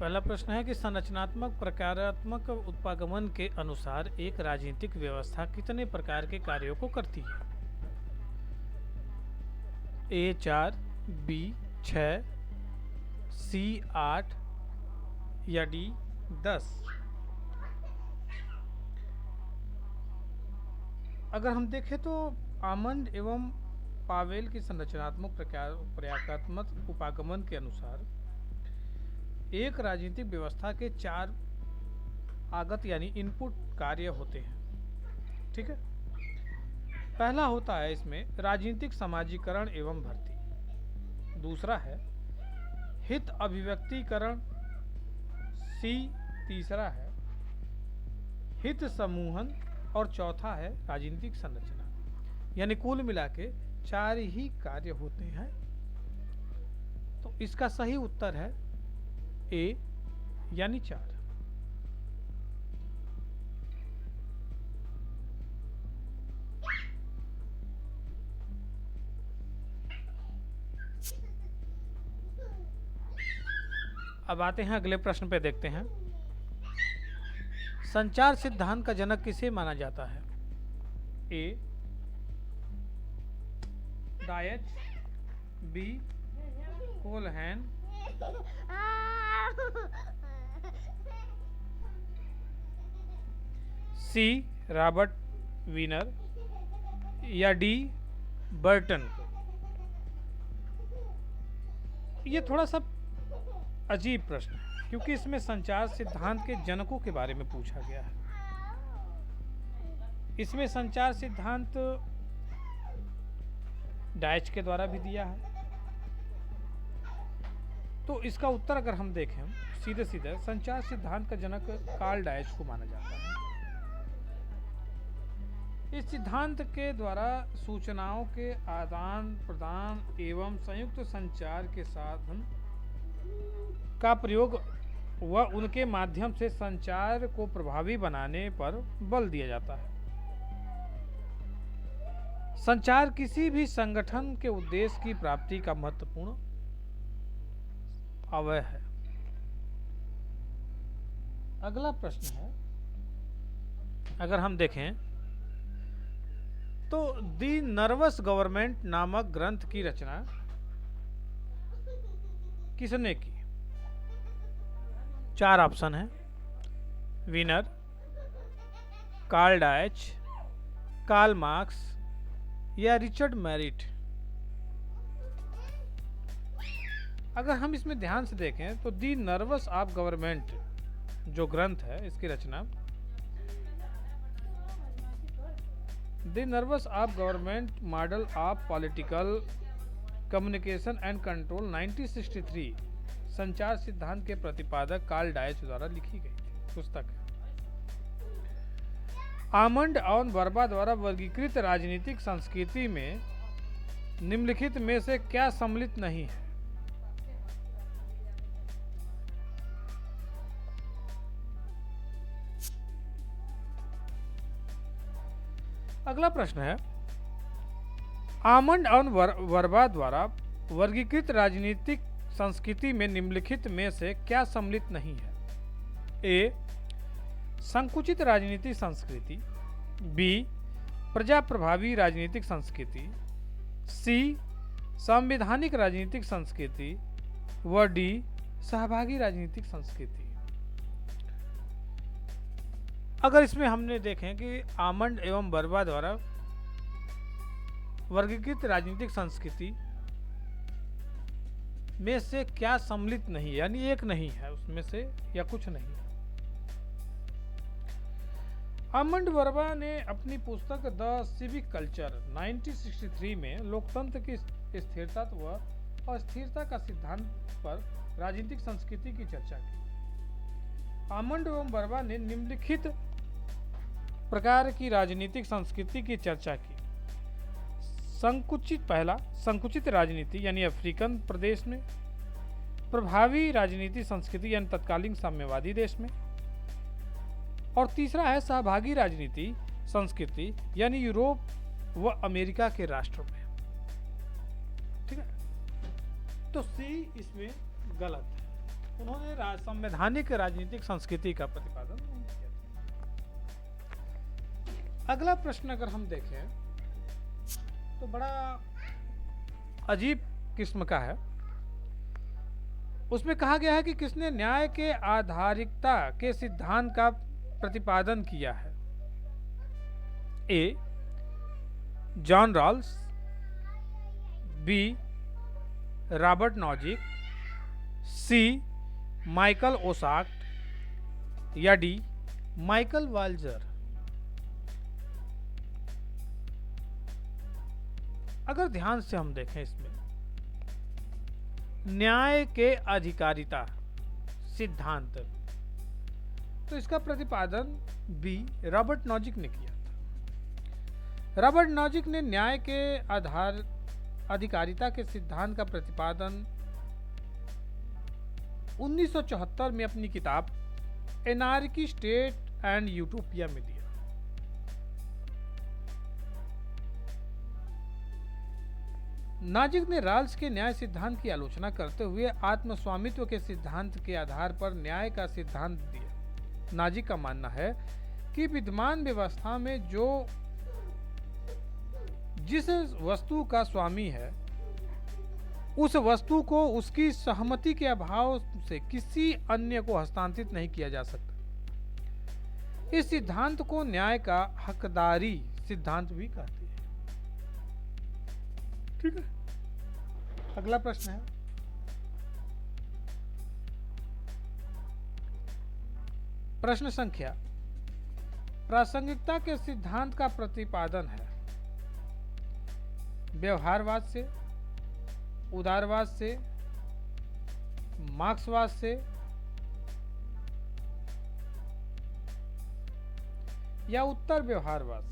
पहला प्रश्न है कि संरचनात्मक प्रकारात्मक उत्पागमन के अनुसार एक राजनीतिक व्यवस्था कितने प्रकार के कार्यों को करती है? ए 4, बी 6, सी 8 या डी 10? अगर हम देखें तो आमंड एवं पावेल की संरचनात्मक प्रकारात्मक उपागमन के अनुसार एक राजनीतिक व्यवस्था के 4 आगत यानी इनपुट कार्य होते हैं। ठीक है, पहला होता है इसमें राजनीतिक समाजीकरण एवं भर्ती, दूसरा है हित अभिव्यक्तिकरण, सी तीसरा है हित समूहन और चौथा है राजनीतिक संरचना। यानी कुल मिला के 4 ही कार्य होते हैं। तो इसका सही उत्तर है ए यानी 4। अब आते हैं अगले प्रश्न पे, देखते हैं संचार सिद्धांत का जनक किसे माना जाता है? ए Deutsche, B कोलहैन, C Robert Wiener या डी बर्टन। ये थोड़ा सा अजीब प्रश्न है क्योंकि इसमें संचार सिद्धांत के जनकों के बारे में पूछा गया है। इसमें संचार सिद्धांत डायच के द्वारा भी दिया है। तो इसका उत्तर अगर हम देखें सीधे सीधे, संचार सिद्धांत का जनक कार्ल डायच को माना जाता है। इस सिद्धांत के द्वारा सूचनाओं के आदान प्रदान एवं संयुक्त संचार के साधन का प्रयोग व उनके माध्यम से संचार को प्रभावी बनाने पर बल दिया जाता है। संचार किसी भी संगठन के उद्देश्य की प्राप्ति का महत्वपूर्ण अवयव है। अगला प्रश्न है, अगर हम देखें तो दी नर्वस गवर्नमेंट नामक ग्रंथ की रचना किसने की? 4 ऑप्शन है, winner, Karl Deutsche, Karl Marx या रिचर्ड मैरिट। अगर हम इसमें ध्यान से देखें तो दी नर्वस ऑफ गवर्नमेंट जो ग्रंथ है, इसकी रचना the nerves of government model of political communication and control 1963 संचार सिद्धांत के प्रतिपादक कार्ल डायच द्वारा लिखी गई पुस्तक है। आमंड और वर्बा द्वारा वर्गीकृत राजनीतिक संस्कृति में निम्नलिखित में से क्या सम्मिलित नहीं है? अगला प्रश्न है, आमंड और वर्बा द्वारा वर्गीकृत राजनीतिक संस्कृति में निम्नलिखित में से क्या सम्मिलित नहीं है? ए संकुचित राजनीतिक संस्कृति, बी प्रजा प्रभावी राजनीतिक संस्कृति, सी संवैधानिक राजनीतिक संस्कृति व डी सहभागी राजनीतिक संस्कृति। अगर इसमें हमने देखें कि आमंड एवं वर्बा द्वारा वर्गीकृत राजनीतिक संस्कृति में से क्या सम्मिलित नहीं है, यानी एक नहीं है उसमें से या कुछ नहीं है। आमंड वर्बा ने अपनी पुस्तक द सिविक कल्चर 1963 में लोकतंत्र की स्थिरता व अस्थिरता का सिद्धांत पर राजनीतिक संस्कृति की चर्चा की। आमंड एवं वर्बा ने निम्नलिखित प्रकार की राजनीतिक संस्कृति की चर्चा की। पहला संकुचित राजनीति यानी अफ्रीकन प्रदेश में, प्रभावी राजनीति संस्कृति यानी तत्कालीन साम्यवादी देश में, और तीसरा है सहभागी राजनीति संस्कृति यानी यूरोप व अमेरिका के राष्ट्रों में। ठीक है, तो सी इसमें गलत है, उन्होंने संवैधानिक राजनीतिक संस्कृति का प्रतिपादन नहीं किया। अगला प्रश्न अगर हम देखें तो बड़ा अजीब किस्म का है। उसमें कहा गया है कि किसने न्याय के आधारिकता के सिद्धांत का प्रतिपादन किया है। A John Rawls, B Robert Nozick, C Michael ओसाक्ट या डी माइकल वाल्जर। अगर ध्यान से हम देखें इसमें न्याय के अधिकारिता सिद्धांत, तो इसका प्रतिपादन बी रॉबर्ट नॉजिक ने किया था। रॉबर्ट नॉजिक ने न्याय के अधिकारिता के सिद्धांत का प्रतिपादन 1974 में अपनी किताब एनार्की स्टेट एंड यूटोपिया में दिया। नाजिक ने राल्स के न्याय सिद्धांत की आलोचना करते हुए आत्मस्वामित्व के सिद्धांत के आधार पर न्याय का सिद्धांत दिया। नाजिक का मानना है कि विद्यमान व्यवस्था में जिस वस्तु का स्वामी है उस वस्तु को उसकी सहमति के अभाव से किसी अन्य को हस्तांतरित नहीं किया जा सकता। इस सिद्धांत को न्याय का हकदारी सिद्धांत भी कहते हैं। ठीक है, अगला प्रश्न है प्रश्न संख्या प्रासंगिकता के सिद्धांत का प्रतिपादन है व्यवहारवाद से, उदारवाद से, मार्क्सवाद से या उत्तर व्यवहारवाद से।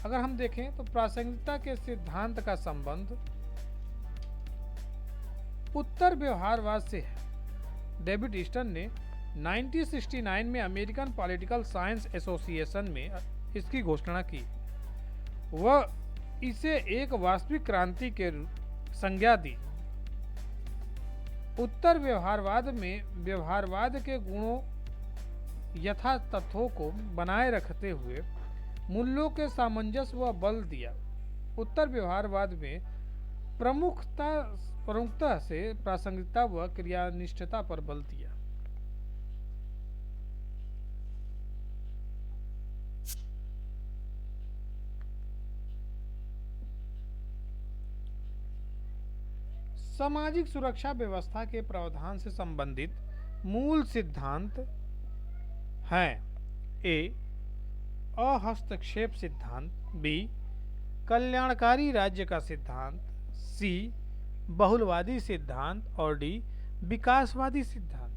अगर हम देखें तो प्रासंगिकता के सिद्धांत का संबंध उत्तर व्यवहारवाद से है। डेविड ईस्टन ने 1969 में अमेरिकन पॉलिटिकल साइंस एसोसिएशन में इसकी घोषणा की। वह इसे एक वास्तविक क्रांति के संज्ञा दी। उत्तर व्यवहारवाद में व्यवहारवाद के गुणों यथा तथ्यों को बनाए रखते हुए मूल्यों के सामंजस्य व बल दिया। उत्तर व्यवहारवाद में प्रमुखता से प्रासंगिकता व क्रियानिष्ठता पर बल दिया। सामाजिक सुरक्षा व्यवस्था के प्रावधान से संबंधित मूल सिद्धांत हैं। ए अहस्तक्षेप सिद्धांत, बी कल्याणकारी राज्य का सिद्धांत, सी बहुलवादी सिद्धांत और डी विकासवादी सिद्धांत।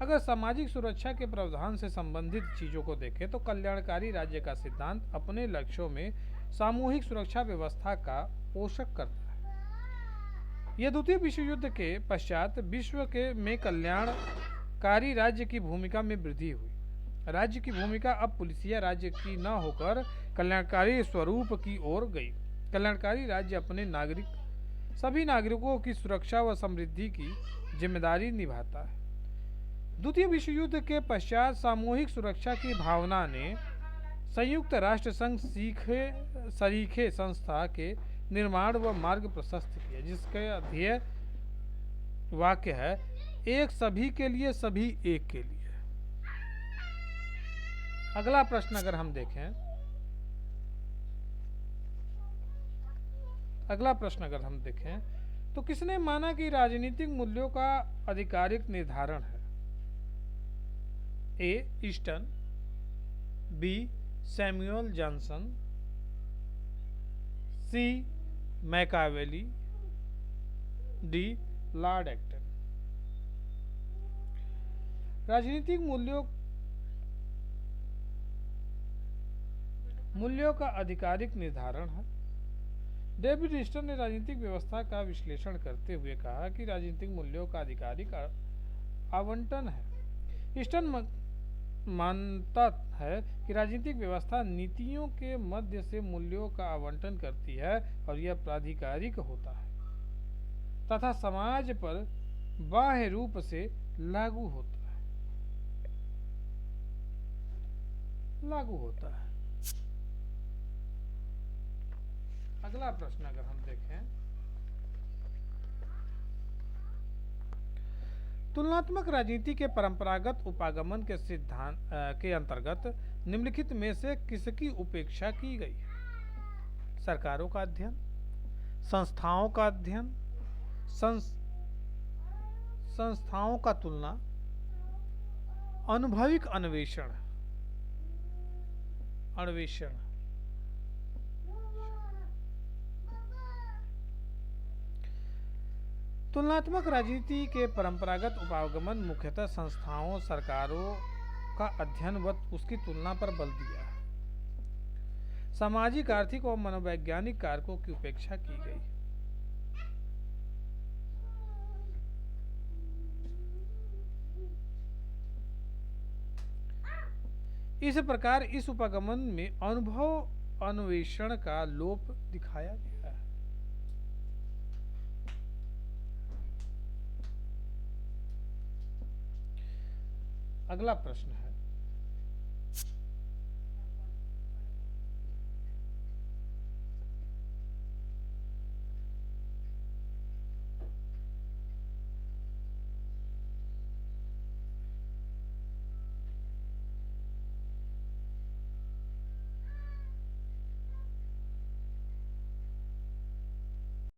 अगर सामाजिक सुरक्षा के प्रावधान से संबंधित चीजों को देखें तो कल्याणकारी राज्य का सिद्धांत अपने लक्ष्यों में सामूहिक सुरक्षा व्यवस्था का पोषक करता है। यह द्वितीय विश्व युद्ध के पश्चात विश्व के में कल्याणकारी राज्य की भूमिका में वृद्धि हुई। राज्य की भूमिका अब पुलिसिया राज्य की न होकर कल्याणकारी स्वरूप की ओर गई। कल्याणकारी राज्य अपने सभी नागरिकों की सुरक्षा व समृद्धि की जिम्मेदारी निभाता है। द्वितीय विश्व युद्ध के पश्चात सामूहिक सुरक्षा की भावना ने संयुक्त राष्ट्र संघ सरीखे संस्था के निर्माण व मार्ग प्रशस्त किया, जिसका ध्येय वाक्य है एक सभी के लिए, सभी एक के लिए। अगला प्रश्न अगर हम देखें तो किसने माना कि राजनीतिक मूल्यों का आधिकारिक निर्धारण है। ए ईस्टन, बी सैमुअल जॉनसन, सी मैकावेली, डी लॉर्ड एक्टन। राजनीतिक मूल्यों का आधिकारिक निर्धारण है। डेविड ईस्टन ने राजनीतिक व्यवस्था का विश्लेषण करते हुए कहा कि राजनीतिक मूल्यों का आधिकारिक आवंटन है। मानता है कि राजनीतिक व्यवस्था नीतियों के मध्य से मूल्यों का आवंटन करती है और यह प्राधिकारिक होता है तथा समाज पर बाह्य रूप से लागू होता है। अगला प्रश्न अगर हम देखें, तुलनात्मक राजनीति के परंपरागत उपागमन के सिद्धांत के अंतर्गत निम्नलिखित में से किसकी उपेक्षा की गई? सरकारों का अध्ययन, संस्थाओं का अध्ययन, संस्थाओं का तुलना, अनुभविक अन्वेषण। तुलनात्मक राजनीति के परंपरागत उपागमन मुख्यतः संस्थाओं, सरकारों का अध्ययन व उसकी तुलना पर बल दिया है। सामाजिक, आर्थिक और मनोवैज्ञानिक कारकों की उपेक्षा की गई। इस प्रकार इस उपागमन में अनुभव अन्वेषण का लोप दिखाया गया है। अगला प्रश्न है,